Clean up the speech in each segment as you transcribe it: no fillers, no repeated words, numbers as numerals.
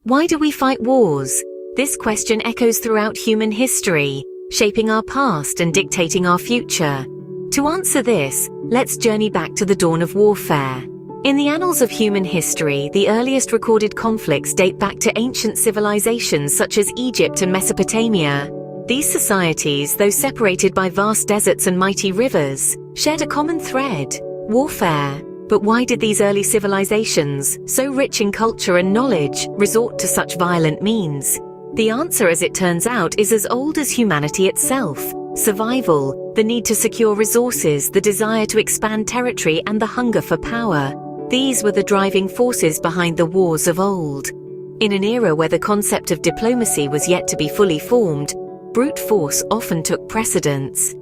Why do we fight wars? This question echoes throughout human history, shaping our past and dictating our future. To answer this, let's journey back to the dawn of warfare. In the annals of human history, the earliest recorded conflicts date back to ancient civilizations such as Egypt and Mesopotamia. These societies, though separated by vast deserts and mighty rivers, shared a common thread: warfare. But why did these early civilizations, so rich in culture and knowledge, resort to such violent means? The answer, as it turns out, is as old as humanity itself: survival, the need to secure resources, the desire to expand territory, and the hunger for power. These were the driving forces behind the wars of old. In an era where the concept of diplomacy was yet to be fully formed, brute force often took precedence.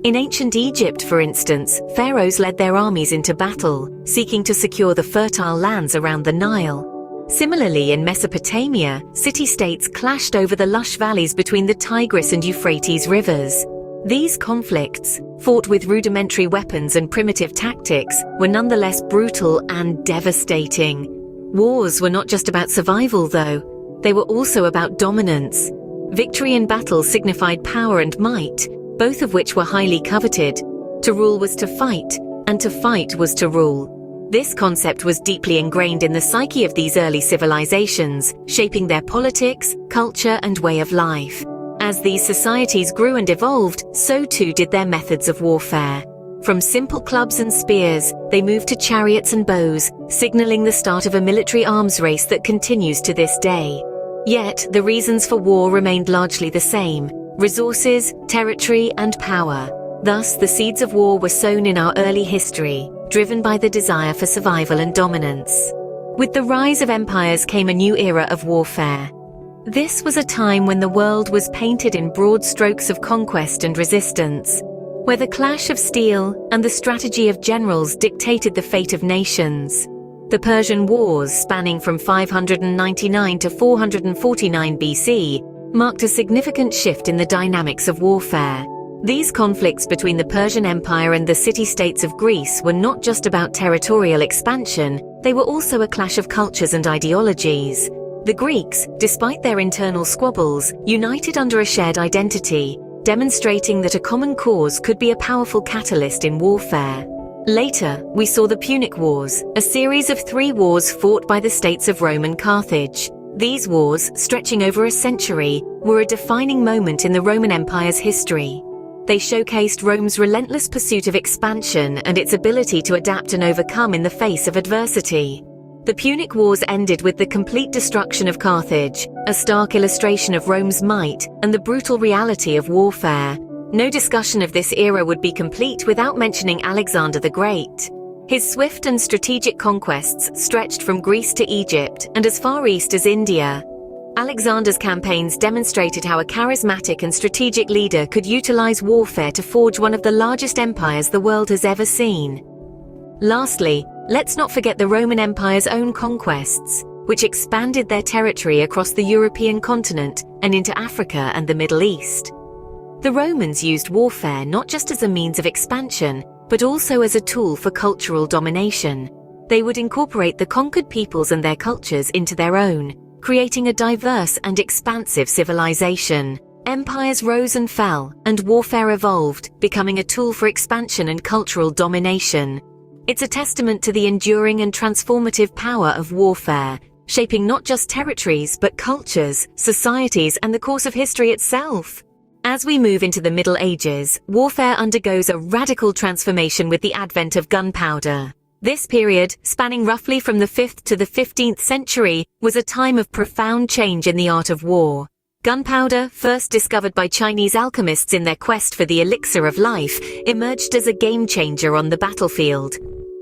In ancient Egypt, for instance, pharaohs led their armies into battle, seeking to secure the fertile lands around the Nile. Similarly, in Mesopotamia, city-states clashed over the lush valleys between the Tigris and Euphrates rivers. These conflicts, fought with rudimentary weapons and primitive tactics, were nonetheless brutal and devastating. Wars were not just about survival, though. They were also about dominance. Victory in battle signified power and might, both of which were highly coveted. To rule was to fight, and to fight was to rule. This concept was deeply ingrained in the psyche of these early civilizations, shaping their politics, culture, and way of life. As these societies grew and evolved, so too did their methods of warfare. From simple clubs and spears, they moved to chariots and bows, signaling the start of a military arms race that continues to this day. Yet, the reasons for war remained largely the same: resources, territory, and power. Thus, the seeds of war were sown in our early history, driven by the desire for survival and dominance. With the rise of empires came a new era of warfare. This was a time when the world was painted in broad strokes of conquest and resistance, where the clash of steel and the strategy of generals dictated the fate of nations. The Persian Wars, spanning from 599 to 449 BC, marked a significant shift in the dynamics of warfare. These conflicts between the Persian Empire and the city-states of Greece were not just about territorial expansion, they were also a clash of cultures and ideologies. The Greeks, despite their internal squabbles, united under a shared identity, demonstrating that a common cause could be a powerful catalyst in warfare. Later, we saw the Punic Wars, a series of 3 wars fought by the states of Rome and Carthage. These wars, stretching over a century, were a defining moment in the Roman Empire's history. They showcased Rome's relentless pursuit of expansion and its ability to adapt and overcome in the face of adversity. The Punic Wars ended with the complete destruction of Carthage, a stark illustration of Rome's might and the brutal reality of warfare. No discussion of this era would be complete without mentioning Alexander the Great. His swift and strategic conquests stretched from Greece to Egypt and as far east as India. Alexander's campaigns demonstrated how a charismatic and strategic leader could utilize warfare to forge one of the largest empires the world has ever seen. Lastly, let's not forget the Roman Empire's own conquests, which expanded their territory across the European continent and into Africa and the Middle East. The Romans used warfare not just as a means of expansion, but also as a tool for cultural domination. They would incorporate the conquered peoples and their cultures into their own, creating a diverse and expansive civilization. Empires rose and fell, and warfare evolved, becoming a tool for expansion and cultural domination. It's a testament to the enduring and transformative power of warfare, shaping not just territories but cultures, societies, and the course of history itself. As we move into the Middle Ages, warfare undergoes a radical transformation with the advent of gunpowder. This period, spanning roughly from the 5th to the 15th century, was a time of profound change in the art of war. Gunpowder, first discovered by Chinese alchemists in their quest for the elixir of life, emerged as a game-changer on the battlefield.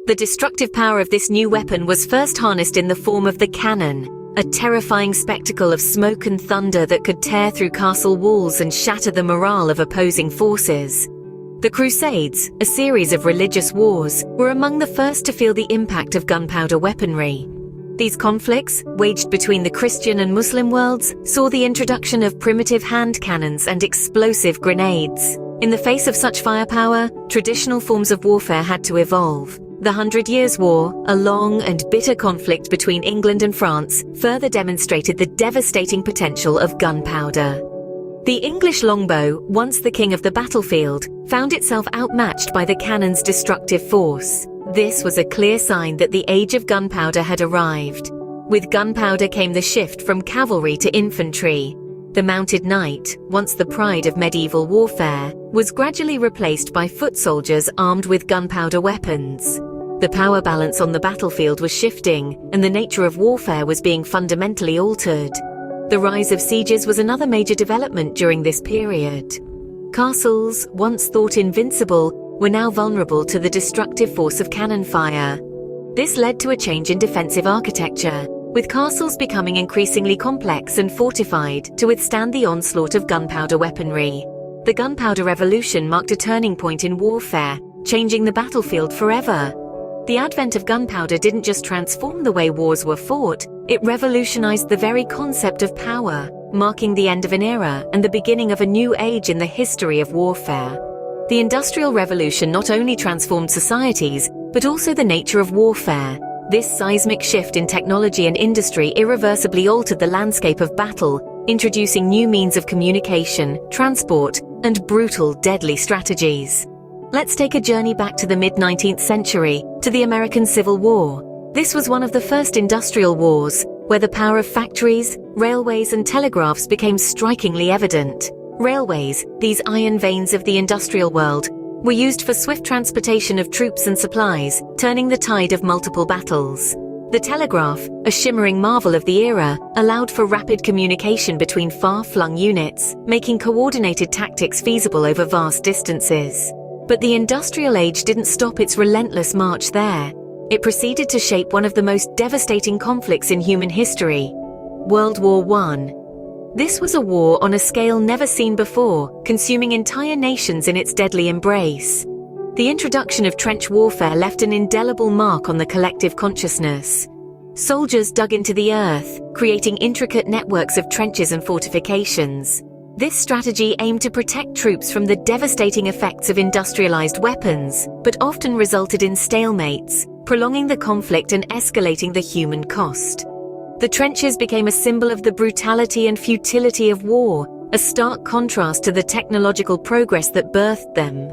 The destructive power of this new weapon was first harnessed in the form of the cannon, a terrifying spectacle of smoke and thunder that could tear through castle walls and shatter the morale of opposing forces. The Crusades, a series of religious wars, were among the first to feel the impact of gunpowder weaponry. These conflicts, waged between the Christian and Muslim worlds, saw the introduction of primitive hand cannons and explosive grenades. In the face of such firepower, traditional forms of warfare had to evolve. The 100 Years' War, a long and bitter conflict between England and France, further demonstrated the devastating potential of gunpowder. The English longbow, once the king of the battlefield, found itself outmatched by the cannon's destructive force. This was a clear sign that the age of gunpowder had arrived. With gunpowder came the shift from cavalry to infantry. The mounted knight, once the pride of medieval warfare, was gradually replaced by foot soldiers armed with gunpowder weapons. The power balance on the battlefield was shifting, and the nature of warfare was being fundamentally altered. The rise of sieges was another major development during this period. Castles, once thought invincible, were now vulnerable to the destructive force of cannon fire. This led to a change in defensive architecture, with castles becoming increasingly complex and fortified to withstand the onslaught of gunpowder weaponry. The Gunpowder Revolution marked a turning point in warfare, changing the battlefield forever. The advent of gunpowder didn't just transform the way wars were fought, it revolutionized the very concept of power, marking the end of an era and the beginning of a new age in the history of warfare. The Industrial Revolution not only transformed societies, but also the nature of warfare. This seismic shift in technology and industry irreversibly altered the landscape of battle, introducing new means of communication, transport, and brutal, deadly strategies. Let's take a journey back to the mid-19th century, to the American Civil War. This was one of the first industrial wars, where the power of factories, railways, and telegraphs became strikingly evident. Railways, these iron veins of the industrial world, were used for swift transportation of troops and supplies, turning the tide of multiple battles. The telegraph, a shimmering marvel of the era, allowed for rapid communication between far-flung units, making coordinated tactics feasible over vast distances. But the industrial age didn't stop its relentless march there. It proceeded to shape one of the most devastating conflicts in human history, World War I. This was a war on a scale never seen before, consuming entire nations in its deadly embrace. The introduction of trench warfare left an indelible mark on the collective consciousness. Soldiers dug into the earth, creating intricate networks of trenches and fortifications. This strategy aimed to protect troops from the devastating effects of industrialized weapons, but often resulted in stalemates, prolonging the conflict and escalating the human cost. The trenches became a symbol of the brutality and futility of war, a stark contrast to the technological progress that birthed them.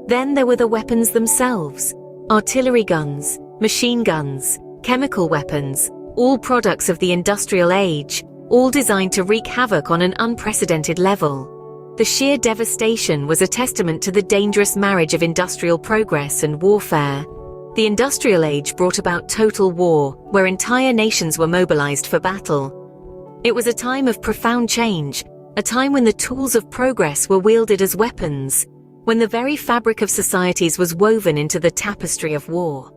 Then there were the weapons themselves: artillery guns, machine guns, chemical weapons, all products of the industrial age, all designed to wreak havoc on an unprecedented level. The sheer devastation was a testament to the dangerous marriage of industrial progress and warfare. The industrial age brought about total war, where entire nations were mobilized for battle. It was a time of profound change, a time when the tools of progress were wielded as weapons, when the very fabric of societies was woven into the tapestry of war.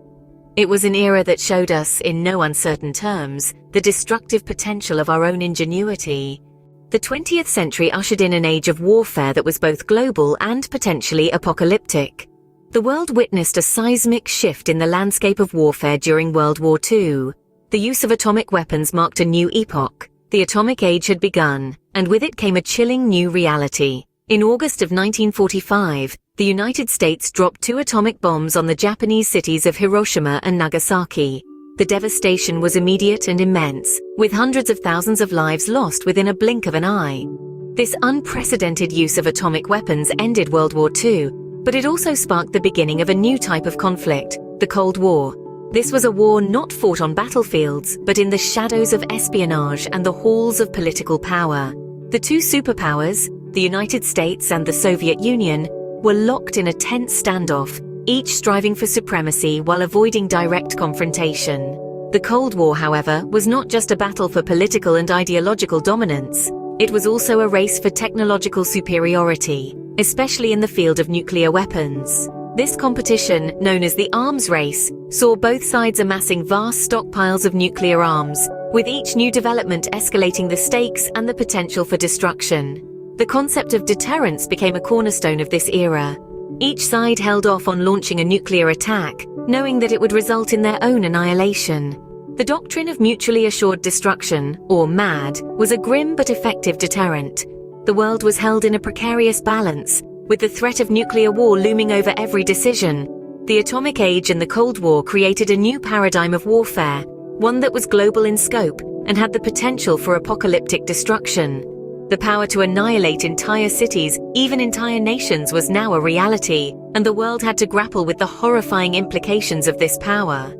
It was an era that showed us, in no uncertain terms, the destructive potential of our own ingenuity. The 20th century ushered in an age of warfare that was both global and potentially apocalyptic. The world witnessed a seismic shift in the landscape of warfare during World War II. The use of atomic weapons marked a new epoch. The atomic age had begun, and with it came a chilling new reality. In August of 1945, the United States dropped 2 atomic bombs on the Japanese cities of Hiroshima and Nagasaki. The devastation was immediate and immense, with hundreds of thousands of lives lost within a blink of an eye. This unprecedented use of atomic weapons ended World War II, but it also sparked the beginning of a new type of conflict, the Cold War. This was a war not fought on battlefields, but in the shadows of espionage and the halls of political power. The 2 superpowers, the United States and the Soviet Union, were locked in a tense standoff, each striving for supremacy while avoiding direct confrontation. The Cold War, however, was not just a battle for political and ideological dominance. It was also a race for technological superiority, especially in the field of nuclear weapons. This competition, known as the arms race, saw both sides amassing vast stockpiles of nuclear arms, with each new development escalating the stakes and the potential for destruction. The concept of deterrence became a cornerstone of this era. Each side held off on launching a nuclear attack, knowing that it would result in their own annihilation. The doctrine of mutually assured destruction, or MAD, was a grim but effective deterrent. The world was held in a precarious balance, with the threat of nuclear war looming over every decision. The Atomic Age and the Cold War created a new paradigm of warfare, one that was global in scope and had the potential for apocalyptic destruction. The power to annihilate entire cities, even entire nations, was now a reality, and the world had to grapple with the horrifying implications of this power.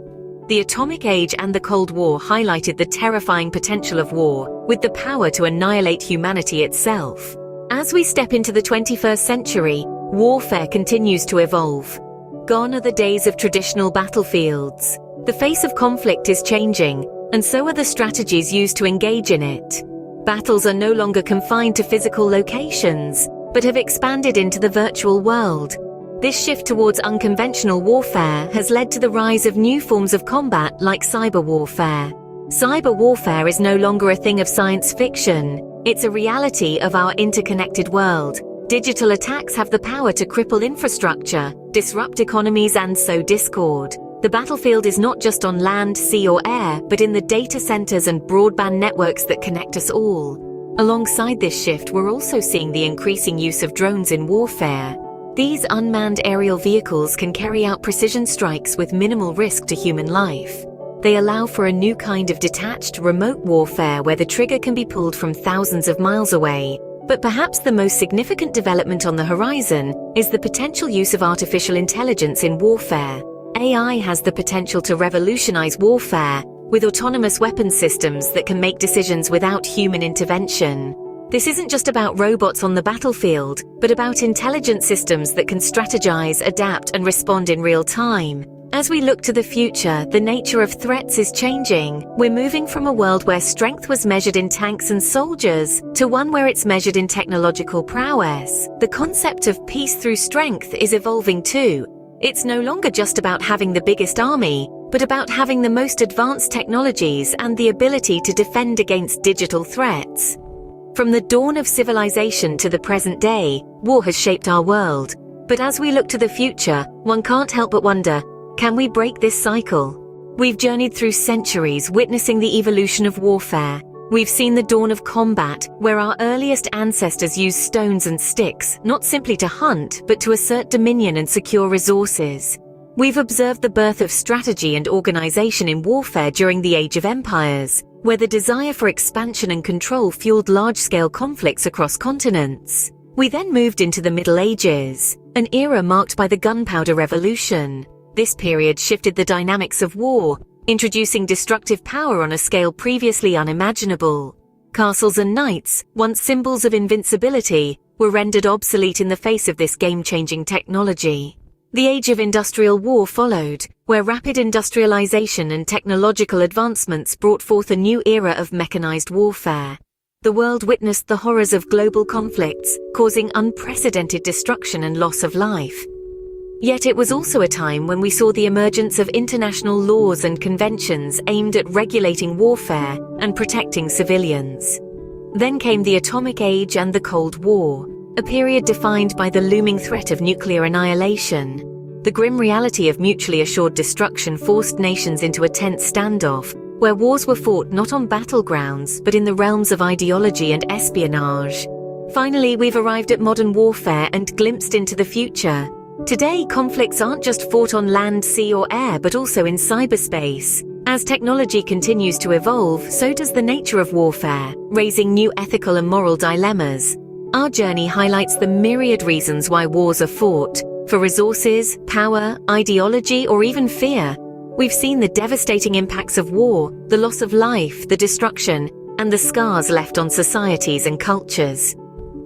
The Atomic Age and the Cold War highlighted the terrifying potential of war, with the power to annihilate humanity itself. As we step into the 21st century, warfare continues to evolve. Gone are the days of traditional battlefields. The face of conflict is changing, and so are the strategies used to engage in it. Battles are no longer confined to physical locations, but have expanded into the virtual world. This shift towards unconventional warfare has led to the rise of new forms of combat like cyber warfare. Cyber warfare is no longer a thing of science fiction. It's a reality of our interconnected world. Digital attacks have the power to cripple infrastructure, disrupt economies, and sow discord. The battlefield is not just on land, sea, or air, but in the data centers and broadband networks that connect us all. Alongside this shift, we're also seeing the increasing use of drones in warfare. These unmanned aerial vehicles can carry out precision strikes with minimal risk to human life. They allow for a new kind of detached, remote warfare where the trigger can be pulled from thousands of miles away. But perhaps the most significant development on the horizon is the potential use of artificial intelligence in warfare. AI has the potential to revolutionize warfare, with autonomous weapons systems that can make decisions without human intervention. This isn't just about robots on the battlefield, but about intelligent systems that can strategize, adapt, and respond in real time. As we look to the future, the nature of threats is changing. We're moving from a world where strength was measured in tanks and soldiers, to one where it's measured in technological prowess. The concept of peace through strength is evolving too. It's no longer just about having the biggest army, but about having the most advanced technologies and the ability to defend against digital threats. From the dawn of civilization to the present day, war has shaped our world. But as we look to the future, one can't help but wonder, can we break this cycle? We've journeyed through centuries witnessing the evolution of warfare. We've seen the dawn of combat, where our earliest ancestors used stones and sticks, not simply to hunt, but to assert dominion and secure resources. We've observed the birth of strategy and organization in warfare during the Age of Empires, where the desire for expansion and control fueled large-scale conflicts across continents. We then moved into the Middle Ages, an era marked by the gunpowder revolution. This period shifted the dynamics of war, introducing destructive power on a scale previously unimaginable. Castles and knights, once symbols of invincibility, were rendered obsolete in the face of this game-changing technology. The age of industrial war followed, where rapid industrialization and technological advancements brought forth a new era of mechanized warfare. The world witnessed the horrors of global conflicts, causing unprecedented destruction and loss of life. Yet it was also a time when we saw the emergence of international laws and conventions aimed at regulating warfare and protecting civilians. Then came the Atomic Age and the Cold War, a period defined by the looming threat of nuclear annihilation. The grim reality of mutually assured destruction forced nations into a tense standoff, where wars were fought not on battlegrounds but in the realms of ideology and espionage. Finally, we've arrived at modern warfare and glimpsed into the future. Today, conflicts aren't just fought on land, sea, or air, but also in cyberspace. As technology continues to evolve, so does the nature of warfare, raising new ethical and moral dilemmas. Our journey highlights the myriad reasons why wars are fought. For resources, power, ideology, or even fear. We've seen the devastating impacts of war, the loss of life, the destruction, and the scars left on societies and cultures.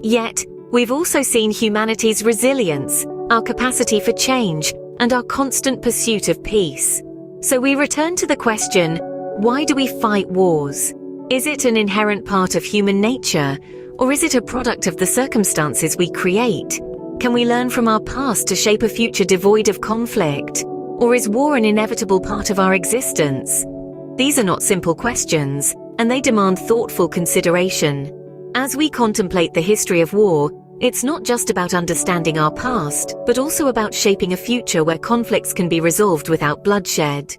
Yet, we've also seen humanity's resilience, our capacity for change, and our constant pursuit of peace. So we return to the question, why do we fight wars? Is it an inherent part of human nature, or is it a product of the circumstances we create? Can we learn from our past to shape a future devoid of conflict? Or is war an inevitable part of our existence? These are not simple questions, and they demand thoughtful consideration. As we contemplate the history of war, it's not just about understanding our past, but also about shaping a future where conflicts can be resolved without bloodshed.